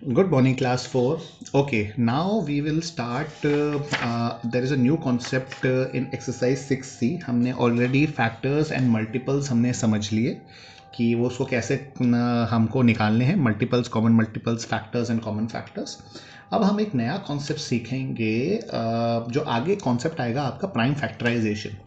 Good morning, class 4. Okay, now we will start. There is a new concept in exercise 6C. हमने already factors and multiples हमने समझ लिए कि वो उसको कैसे हमको निकालने हैं, multiples, common multiples, factors and common factors. अब हम एक नया कॉन्सेप्ट सीखेंगे जो आगे कॉन्सेप्ट आएगा आपका प्राइम फैक्टराइजेशन।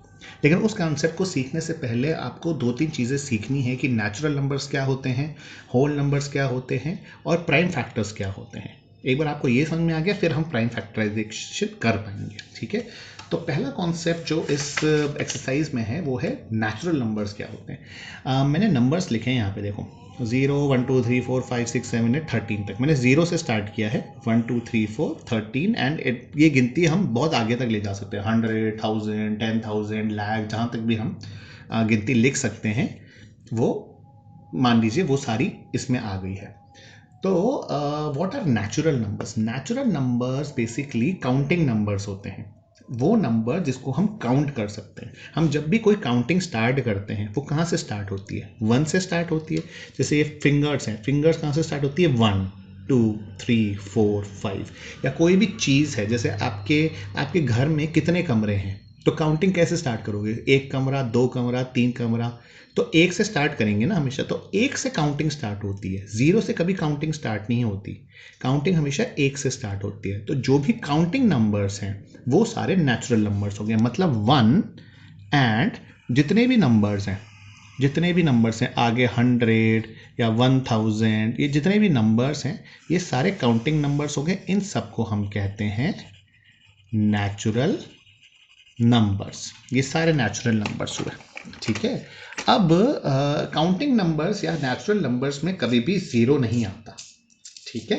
लेकिन उस कॉन्सेप्ट को सीखने से पहले आपको दो तीन चीज़ें सीखनी है कि नेचुरल नंबर्स क्या होते हैं, होल नंबर्स क्या होते हैं और प्राइम फैक्टर्स क्या होते हैं। एक बार आपको ये समझ में आ गया फिर हम प्राइम फैक्टराइजेशन कर पाएंगे। ठीक है, तो पहला कॉन्सेप्ट जो इस एक्सरसाइज में है वो है नेचुरल नंबर्स क्या होते हैं। मैंने नंबर्स लिखे हैं यहाँ पे, देखो 0 1 2 3 4 5 6 7 8 13 तक मैंने 0 से स्टार्ट किया है। 1 2 3 4 13 एंड ये गिनती हम बहुत आगे तक ले जा सकते हैं, 100 1000 10,000 लाख, जहाँ तक भी हम गिनती लिख सकते हैं वो मान लीजिए वो सारी इसमें आ गई है। तो what are natural numbers? Natural numbers basically counting numbers होते हैं, वो नंबर जिसको हम काउंट कर सकते हैं। हम जब भी कोई काउंटिंग स्टार्ट करते हैं वो कहाँ से स्टार्ट होती है? 1 से स्टार्ट होती है। जैसे ये फिंगर्स हैं, फिंगर्स कहाँ से स्टार्ट होती है? 1 2 3 4 5। या कोई भी चीज़ है, जैसे आपके घर में कितने कमरे हैं, तो काउंटिंग कैसे स्टार्ट करोगे? 1 कमरा, 2 कमरा, 3 कमरा, तो 1 से स्टार्ट करेंगे ना हमेशा। तो 1 से काउंटिंग स्टार्ट होती है, 0 से कभी काउंटिंग स्टार्ट नहीं होती। काउंटिंग हमेशा 1 से स्टार्ट होती है। तो जो भी काउंटिंग नंबर्स हैं वो सारे नेचुरल नंबर्स हो गए। मतलब 1 एंड जितने भी नंबर्स हैं आगे 100 या 1000, ये जितने भी नंबर्स हैं ये सारे काउंटिंग नंबर्स हो गए। इन सबको हम कहते हैं नेचुरल नंबर्स। ये सारे नेचुरल नंबर्स हुए। ठीक है, अब काउंटिंग नंबर्स या नेचुरल नंबर्स में कभी भी जीरो नहीं आता। ठीक है,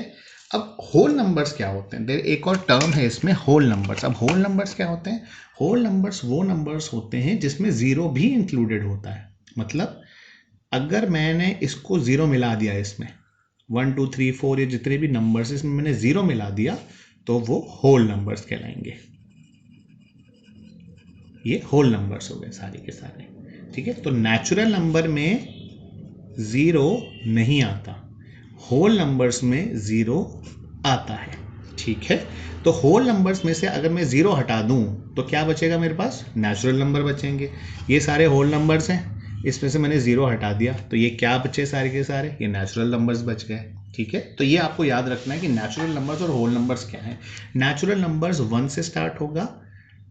अब होल नंबर्स क्या होते हैं? एक और टर्म है इसमें, होल नंबर्स। अब होल नंबर्स क्या होते हैं? होल नंबर्स वो नंबर्स होते हैं जिसमें जीरो भी इंक्लूडेड होता है। मतलब अगर मैंने इसको जीरो मिला दिया, इसमें 1 2 3 4 ये जितने भी नंबर्स इसमें मैंने जीरो मिला दिया तो वो होल नंबर्स कहलाएंगे। ये होल नंबर्स हो गए सारे के सारे। ठीक है, तो नेचुरल नंबर में ज़ीरो नहीं आता, होल नंबर्स में ज़ीरो आता है। ठीक है, तो होल नंबर्स में से अगर मैं ज़ीरो हटा दूं तो क्या बचेगा मेरे पास? नेचुरल नंबर बचेंगे। ये सारे होल नंबर्स हैं, इसमें से मैंने ज़ीरो हटा दिया तो ये क्या बचे? सारे के सारे ये नेचुरल नंबर्स बच गए। ठीक है, तो ये आपको याद रखना है कि नेचुरल नंबर्स और होल नंबर्स क्या हैं। नेचुरल नंबर्स 1 से स्टार्ट होगा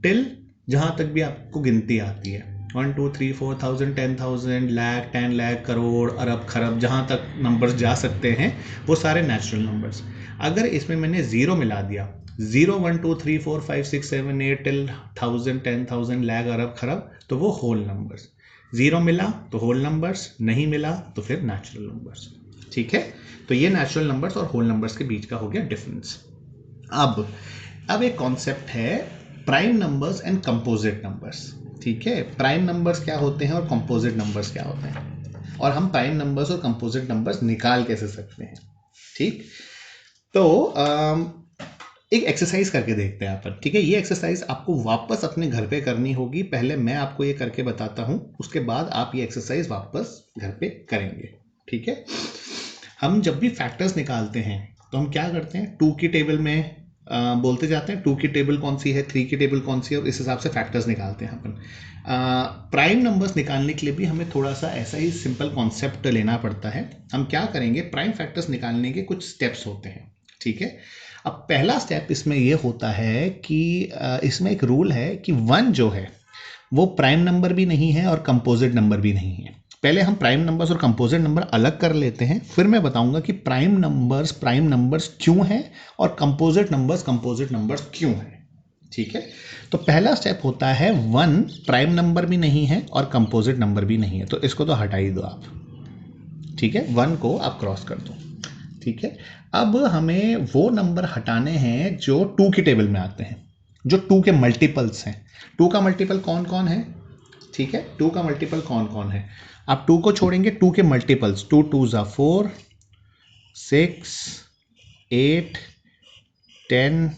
टिल जहाँ तक भी आपको गिनती आती है, 1 2 3 4,000 10,000 लाख 10 लाख करोड़ अरब खरब, जहाँ तक नंबर्स जा सकते हैं वो सारे नेचुरल नंबर्स। अगर इसमें मैंने ज़ीरो मिला दिया, 0 1 2 3 4 5 6 7 8 टिल 1000 10,000 लाख अरब खरब, तो वो होल नंबर्स। ज़ीरो मिला तो होल नंबर्स, नहीं मिला तो फिर नेचुरल नंबर्स। ठीक है, तो ये नेचुरल नंबर्स और होल नंबर्स के बीच का हो गया डिफरेंस। अब एक कॉन्सेप्ट है prime numbers and composite numbers. ठीक है, प्राइम नंबर्स क्या होते हैं और कंपोजिट नंबर्स क्या होते हैं, और हम प्राइम नंबर्स और कंपोजिट नंबर्स निकाल कैसे सकते हैं। ठीक, तो एक एक्सरसाइज करके देखते हैं अपन। ठीक है, ये एक्सरसाइज आपको वापस अपने घर पे करनी होगी। पहले मैं आपको ये करके बताता हूँ, उसके बाद आप ये एक्सरसाइज वापस घर पे करेंगे। ठीक है, हम जब भी फैक्टर्स निकालते हैं तो हम क्या करते हैं? 2 की टेबल में बोलते जाते हैं 2 की टेबल कौन सी है, 3 की टेबल कौन सी है, और इस हिसाब से फैक्टर्स निकालते हैं अपन। प्राइम नंबर्स निकालने के लिए भी हमें थोड़ा सा ऐसा ही सिंपल कॉन्सेप्ट लेना पड़ता है। हम क्या करेंगे? प्राइम फैक्टर्स निकालने के कुछ स्टेप्स होते हैं। ठीक है, अब पहला स्टेप इसमें ये होता है कि इसमें एक रूल है कि 1 जो है वो प्राइम नंबर भी नहीं है और कंपोजिट नंबर भी नहीं है। पहले हम प्राइम नंबर्स और कंपोजिट नंबर अलग कर लेते हैं, फिर मैं बताऊंगा कि प्राइम नंबर्स क्यों हैं और कंपोजिट नंबर्स क्यों हैं। ठीक है, तो पहला स्टेप होता है 1 प्राइम नंबर भी नहीं है और कंपोजिट नंबर भी नहीं है, तो इसको तो हटा ही दो आप। ठीक है, 1 को आप क्रॉस कर दो। ठीक है, अब हमें वो नंबर हटाने हैं जो 2 की टेबल में आते हैं, जो 2 के मल्टीपल्स हैं। 2 का मल्टीपल कौन कौन है? ठीक है, 2 का मल्टीपल कौन कौन है? आप 2 को छोड़ेंगे, 2 के मल्टीपल्स 2 2 ज़ा 4 6 8 10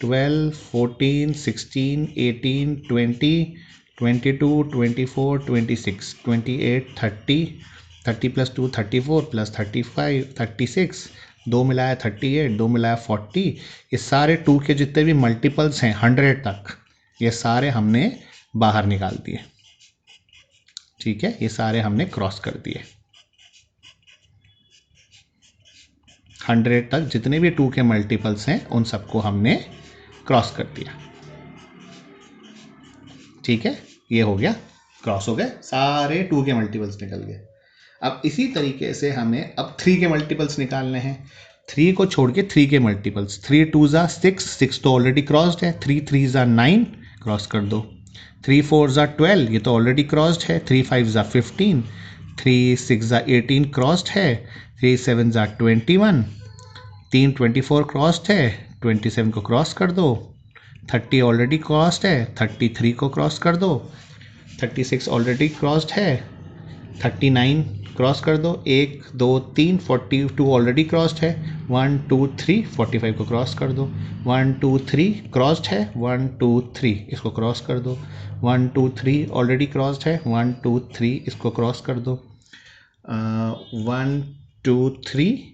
12 14 16 18 20 22 24 26 28 30 30 प्लस 2 34 प्लस 35 36 2 मिलाया 38, 2 मिलाया 40, ये सारे 2 के जितने भी मल्टीपल्स हैं 100 तक, ये सारे हमने बाहर निकाल दिए। ठीक है, ये सारे हमने क्रॉस कर दिए। 100 तक जितने भी 2 के मल्टीपल्स हैं उन सबको हमने क्रॉस कर दिया। ठीक है, ये हो गया, क्रॉस हो गए, सारे 2 के मल्टीपल्स निकल गए। अब इसी तरीके से हमें अब 3 के मल्टीपल्स निकालने हैं। 3 को छोड़ के 3 के मल्टीपल्स, 3 2 ज़ा 6, 6 तो ऑलरेडी क्रॉस्ड है, 3 3 ज़ा 9 क्रॉस कर दो, 3 4 ज़ा 12 ये तो ऑलरेडी क्रॉस्ड है, 3 5 ज़ा 15, 3 6 ज़ा 18 क्रॉस्ड है, 3 7 ज़ा 21, 3 24 क्रॉस्ड है, 27 को क्रॉस कर दो, 30 ऑलरेडी क्रॉस्ड है, 33 को क्रॉस कर दो, 36 ऑलरेडी क्रॉस्ड है, 39 क्रॉस कर दो, 1 2 3 42 ऑलरेडी क्रॉस्ड है, 1 2 3 45 को क्रॉस कर दो, 1 2 3 क्रॉस्ड है, 1 2 3 इसको क्रॉस कर दो, 1 2 3 ऑलरेडी क्रॉस्ड है, 1 2 3 इसको क्रॉस कर दो, 1 2 3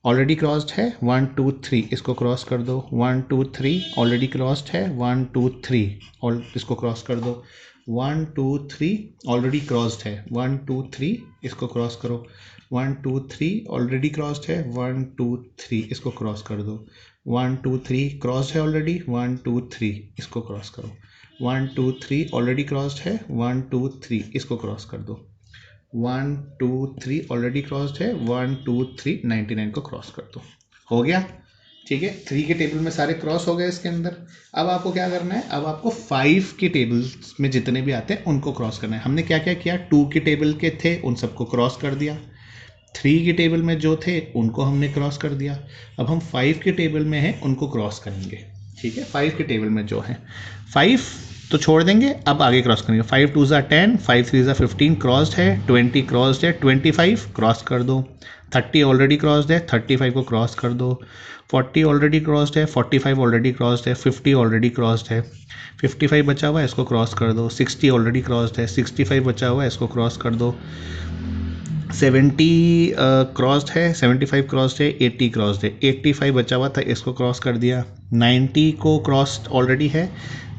ऑलरेडी क्रॉस्ड है, 1 2 3 इसको क्रॉस कर दो, 1 2 3 ऑलरेडी क्रॉस्ड है, 1 2 3 और इसको क्रॉस कर दो, 1 2 3 ऑलरेडी क्रॉस्ड है, 1 2 3 इसको क्रॉस करो, 1 2 3 ऑलरेडी क्रॉस्ड है, 1 2 3 इसको क्रॉस कर दो, 1 2 3 क्रॉस्ड है ऑलरेडी, 1 2 3 इसको क्रॉस करो, 1 2 3 ऑलरेडी क्रॉस्ड है, 1 2 3 इसको क्रॉस कर दो, 1 2 3 ऑलरेडी क्रॉस्ड है, 1 2 3 99 को क्रॉस कर दो। हो गया, ठीक है, 3 के टेबल में सारे क्रॉस हो गए इसके अंदर। अब आपको क्या करना है, अब आपको 5 के टेबल्स में जितने भी आते हैं उनको क्रॉस करना है। हमने क्या क्या किया, 2 के टेबल के थे उन सबको क्रॉस कर दिया, 3 के टेबल में जो थे उनको हमने क्रॉस कर दिया। अब हम 5 के टेबल में हैं उनको क्रॉस करेंगे। ठीक है, 5 के टेबल में जो है 5 तो छोड़ देंगे, अब आगे क्रॉस करेंगे। 5 2 ज़ा 10, 5 3 ज़ा 15 क्रॉस्ड है, 20 क्रॉस्ड है, 25 क्रॉस कर दो, 30 ऑलरेडी क्रॉस्ड है, 35 को क्रॉस कर दो, 40 ऑलरेडी क्रॉस्ड है, 45 ऑलरेडी क्रॉस्ड है, 50 ऑलरेडी क्रॉस्ड है, 55 बचा हुआ है इसको क्रॉस कर दो, 60 ऑलरेडी क्रॉस्ड है, 65 बचा हुआ है इसको क्रॉस कर दो, 70 क्रॉस्ड है, 75 क्रॉस्ड है, 80 क्रॉस्ड है, 85 बचा हुआ था इसको क्रॉस कर दिया, 90 को क्रॉस्ड ऑलरेडी है,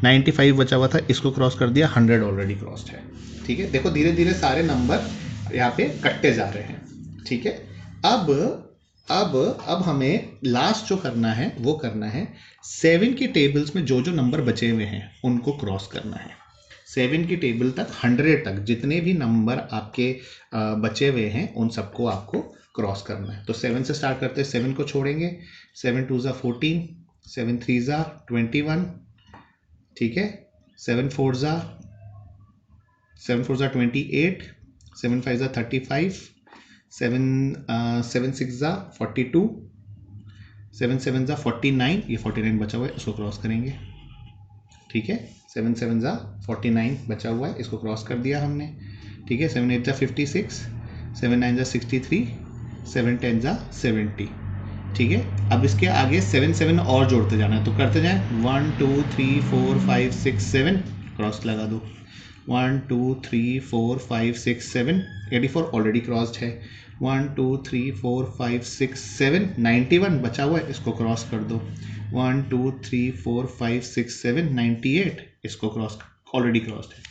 95 बचा हुआ था इसको क्रॉस कर दिया, 100 ऑलरेडी क्रॉस्ड है। ठीक है, देखो धीरे धीरे सारे नंबर यहाँ पे कटते जा रहे हैं। ठीक है, अब हमें लास्ट जो करना है वो करना है 7 के टेबल्स में जो जो नंबर बचे हुए हैं उनको क्रॉस करना है। 7 की टेबल तक 100 तक जितने भी नंबर आपके बचे हुए हैं उन सबको आपको क्रॉस करना है। तो 7 से स्टार्ट करते हैं, 7 को छोड़ेंगे, 7 2 ज़ा 14, 7 3 ज़ा 21, ठीक है, 7 4 ज़ा 28, 7 5 ज़ा 35, 7 6 ज़ा 42, 7 7 ज़ा 49, ये 49 बचा हुआ है इसको क्रॉस करेंगे। ठीक है, 7 7 ज़ा 49 बचा हुआ है इसको क्रॉस कर दिया हमने। ठीक है, 7 8 ज़ा 56, 7 9 ज़ा 63, 7 10 ज़ा 70। ठीक है, अब इसके आगे 7 7 और जोड़ते जाना है, तो करते जाएं, 1 2 3 4 5 6 7 क्रॉस लगा दो, 1 2 3 4 5 6 7, 84 ऑलरेडी क्रॉस्ड है, 1 2 3 4 5 6 7, 91 बचा हुआ है इसको क्रॉस कर दो, 1 2 3 4 5 6 7, 98 इसको क्रॉस ऑलरेडी क्रॉस्ड है।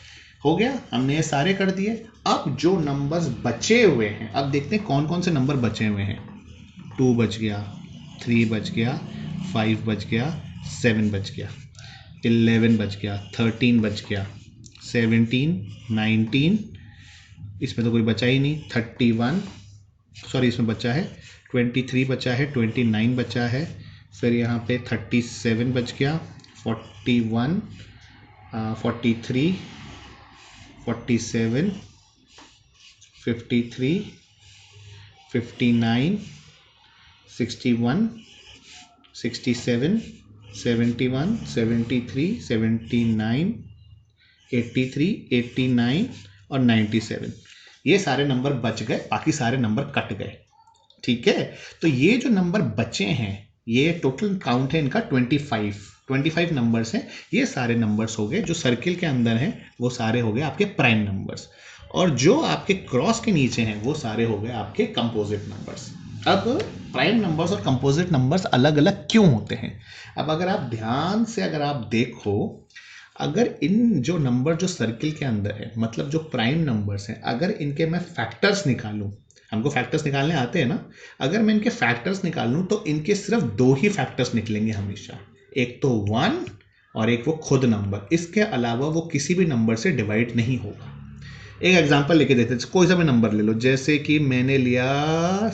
हो गया, हमने ये सारे कर दिए। अब जो नंबर्स बचे हुए हैं, अब देखते हैं कौन कौन से नंबर बचे हुए हैं। 2 बच गया, 3 बच गया, 5 बच गया, 7 बच गया, 11 बच गया, 13 बच गया, 17 19, इसमें तो कोई बचा ही नहीं, 31 सॉरी इसमें बचा है, 23 बचा है, 29 बचा है, फिर यहाँ पे 37 बच गया, 41 43 47 53 59 61 67 71 73 79 83 89 और 97, ये सारे नंबर बच गए, बाकी सारे नंबर कट गए। ठीक है, तो ये जो नंबर बचे हैं ये टोटल काउंट है इनका 25 नंबर्स हैं। ये सारे नंबर्स हो गए जो सर्किल के अंदर हैं, वो सारे हो गए आपके प्राइम नंबर्स, और जो आपके क्रॉस के नीचे हैं वो सारे हो गए आपके कंपोजिट नंबर्स। अब प्राइम नंबर्स और कंपोजिट नंबर्स अलग अलग क्यों होते हैं? अब अगर आप ध्यान से अगर आप देखो, अगर इन जो नंबर जो सर्किल के अंदर है, मतलब जो प्राइम नंबर्स हैं, अगर इनके मैं फैक्टर्स निकालूं, हमको फैक्टर्स निकालने आते हैं ना, अगर मैं इनके फैक्टर्स निकालूं तो इनके सिर्फ दो ही फैक्टर्स निकलेंगे हमेशा, एक तो 1 और एक वो खुद नंबर, इसके अलावा वो किसी भी नंबर से डिवाइड नहीं होगा। एक एग्जांपल लेके देते हैं, कोई सा भी नंबर ले लो, जैसे कि मैंने लिया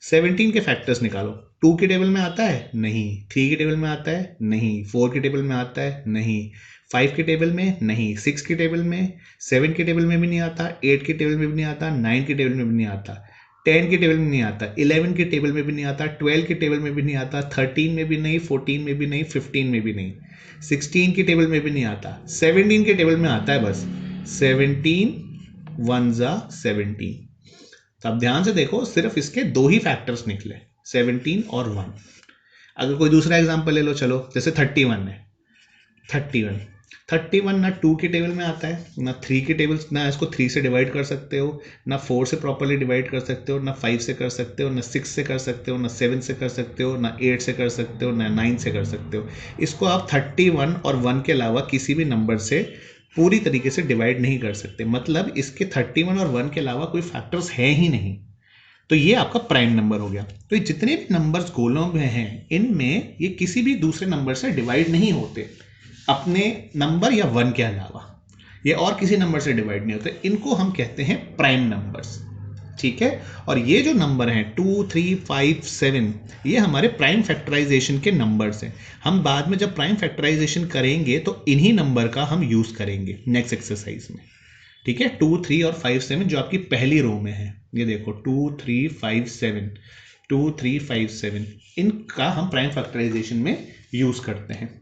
17 के फैक्टर्स निकालो। 2 की टेबल में आता है? नहीं। 3 की टेबल में आता है? नहीं। 4 की टेबल में आता है? नहीं। 5 की टेबल में? नहीं। 6 की टेबल में? 7 की टेबल में भी नहीं आता, 8 की टेबल में भी नहीं आता, 9 की टेबल में भी नहीं आता, 10 की टेबल में नहीं आता, 11 की टेबल में भी नहीं आता, 12 की टेबल में भी नहीं आता, 13 में भी नहीं, 14 में भी नहीं, 15 में भी नहीं, 16 की टेबल में भी नहीं आता, 17 की टेबल में आता है बस। 17 1 जा 17। तो अब ध्यान से देखो, सिर्फ इसके दो ही फैक्टर्स निकले, 17 और 1। अगर कोई दूसरा एग्जांपल ले लो, चलो, जैसे 31 है। 31 ना 2 की टेबल में आता है, ना 3 की टेबल, ना इसको 3 से डिवाइड कर सकते हो, ना 4 से प्रॉपरली डिवाइड कर सकते हो, ना 5 से कर सकते हो, ना 6 से कर सकते हो, ना 7 से कर सकते हो, ना 8 से कर सकते हो, ना 9 से कर सकते हो। इसको आप 31 और 1 के अलावा किसी भी नंबर से पूरी तरीके से डिवाइड नहीं कर सकते, मतलब इसके 31 और 1 के अलावा कोई फैक्टर्स है ही नहीं। तो ये आपका प्राइम नंबर हो गया। तो ये जितने भी नंबर्स गोलों में हैं, इनमें ये किसी भी दूसरे नंबर से डिवाइड नहीं होते, अपने नंबर या 1 के अलावा। ये और किसी नंबर से डिवाइड नहीं होते, इनको हम कहते हैं प्राइम नंबर्स। ठीक है। और ये जो नंबर हैं 2, 3, 5, 7, ये हमारे प्राइम फैक्टराइजेशन के नंबर्स हैं। हम बाद में जब प्राइम फैक्टराइजेशन करेंगे तो इन्हीं नंबर का हम यूज करेंगे नेक्स्ट एक्सरसाइज में। ठीक है। 2, 3 और 5, 7 जो आपकी पहली रो में है, ये देखो 2, 3, 5, 7, 2, 3, 5, 7, इनका हम प्राइम फैक्टराइजेशन में यूज करते हैं।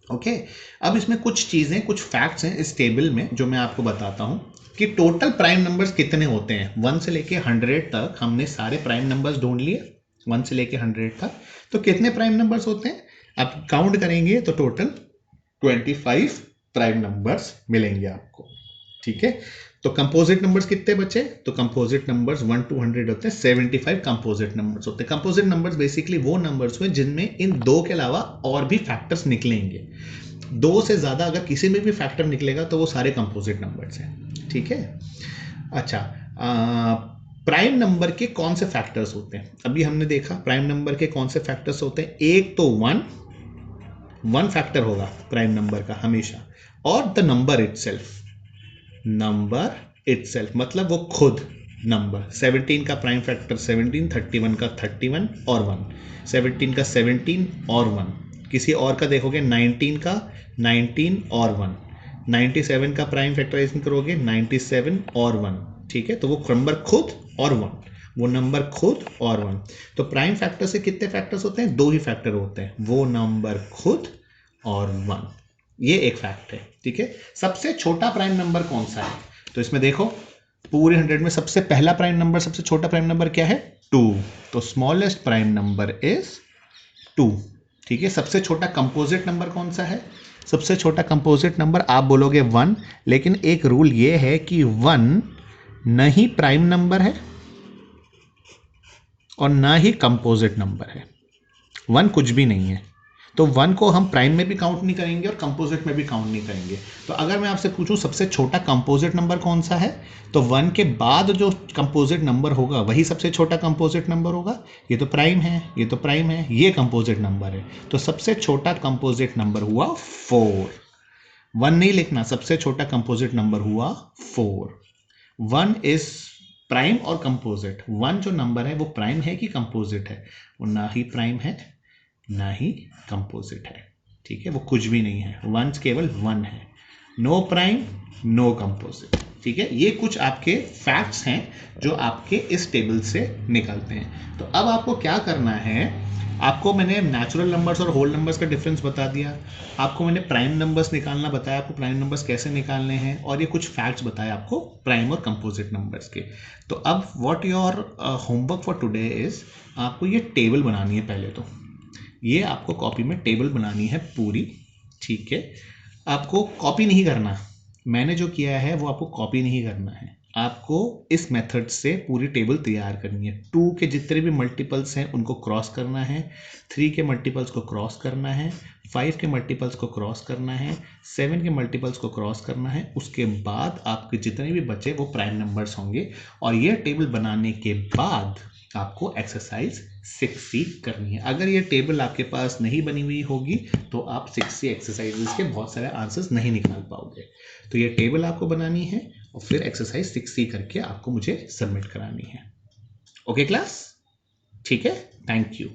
ओके। अब इसमें कुछ चीजें, कुछ फैक्ट्स हैं इस टेबल में जो मैं आपको बताता हूं कि टोटल प्राइम नंबर्स कितने होते हैं। 1 से लेके 100 तक हमने सारे प्राइम नंबर्स ढूंढ लिए, 1 से लेके 100 तक। तो कितने प्राइम नंबर्स होते हैं आप काउंट करेंगे तो टोटल 25 प्राइम नंबर्स मिलेंगे आपको। ठीक है। तो कंपोजिट नंबर्स कितने बचे? तो कंपोजिट नंबर्स 1 to 100 होते हैं, 75 कंपोजिट नंबर्स होते हैं। कंपोजिट नंबर्स बेसिकली वो नंबर्स हुए जिनमें इन दो के अलावा और भी फैक्टर्स निकलेंगे। दो से ज्यादा अगर किसी में भी फैक्टर निकलेगा तो वो सारे कंपोजिट नंबर्स हैं। ठीक है। अच्छा, प्राइम नंबर के कौन से फैक्टर्स होते हैं? अभी हमने देखा प्राइम नंबर के कौन से फैक्टर्स होते हैं। एक तो 1 फैक्टर होगा प्राइम नंबर का हमेशा, और the number itself, number itself मतलब वो खुद नंबर। 17 का प्राइम फैक्टर 17, 31 का 31 और 1, 17 का 17 और 1, किसी और का देखोगे 19 का 19 और 1, 97 का प्राइम फैक्टराइजेशन करोगे 97 और 1। ठीक है। तो वो नंबर खुद और 1, वो नंबर खुद और 1। तो प्राइम फैक्टर से कितने फैक्टर्स होते हैं? दो ही फैक्टर होते हैं, वो नंबर खुद और 1। ये एक फैक्ट है। ठीक है। सबसे छोटा प्राइम नंबर कौन सा है? तो इसमें देखो, पूरे 100 में सबसे पहला प्राइम नंबर, सबसे छोटा प्राइम नंबर क्या है? 2। तो स्मॉलेस्ट प्राइम नंबर इज 2। ठीक है। सबसे छोटा कंपोजिट नंबर कौन सा है? सबसे छोटा कंपोजिट नंबर आप बोलोगे 1, लेकिन एक रूल ये है कि 1 न ही प्राइम नंबर है और ना ही कंपोजिट नंबर है। 1 कुछ भी नहीं है। तो 1 को हम प्राइम में भी काउंट नहीं करेंगे और कंपोजिट में भी काउंट नहीं करेंगे। तो अगर मैं आपसे पूछूं सबसे छोटा कंपोजिट नंबर कौन सा है, तो 1 के बाद जो कंपोजिट नंबर होगा वही सबसे छोटा कंपोजिट नंबर होगा। ये तो प्राइम है, ये तो प्राइम है, ये कंपोजिट नंबर है। तो सबसे छोटा कंपोजिट नंबर हुआ 4। 1 नहीं लिखना, सबसे छोटा कंपोजिट नंबर हुआ 4। 1 इज प्राइम और कंपोजिट। 1 जो नंबर है वो प्राइम है कि कंपोजिट है? वो ना ही प्राइम है ना ही कंपोजिट है। ठीक है। वो कुछ भी नहीं है, 1 केवल 1 है। No prime, no composite. ठीक है। ये कुछ आपके फैक्ट्स हैं जो आपके इस टेबल से निकलते हैं। तो अब आपको क्या करना है, आपको मैंने नेचुरल नंबर्स और होल नंबर्स का डिफरेंस बता दिया, आपको मैंने प्राइम नंबर्स निकालना बताया, आपको प्राइम नंबर्स कैसे निकालने हैं, और ये कुछ फैक्ट्स बताए आपको प्राइम और कंपोजिट नंबर्स के। तो अब what your homework for today is, आपको ये टेबल बनानी है। पहले तो ये आपको कॉपी में टेबल बनानी है पूरी। ठीक है। आपको कॉपी नहीं करना, मैंने जो किया है वो आपको कॉपी नहीं करना है, आपको इस मेथड से पूरी टेबल तैयार करनी है। 2 के जितने भी मल्टीपल्स हैं उनको क्रॉस करना है, 3 के मल्टीपल्स को क्रॉस करना है, 5 के मल्टीपल्स को क्रॉस करना है, 7 के मल्टीपल्स को क्रॉस करना है। उसके बाद आपके जितने भी बचे वो प्राइम नंबर्स होंगे। और ये टेबल बनाने के बाद आपको एक्सरसाइज 6C करनी है। अगर ये टेबल आपके पास नहीं बनी हुई होगी तो आप 6C एक्सरसाइजेस के बहुत सारे आंसर्स नहीं निकाल पाओगे। तो ये टेबल आपको बनानी है और फिर एक्सरसाइज 6C करके आपको मुझे सबमिट करानी है। ओके क्लास, ठीक है, थैंक यू।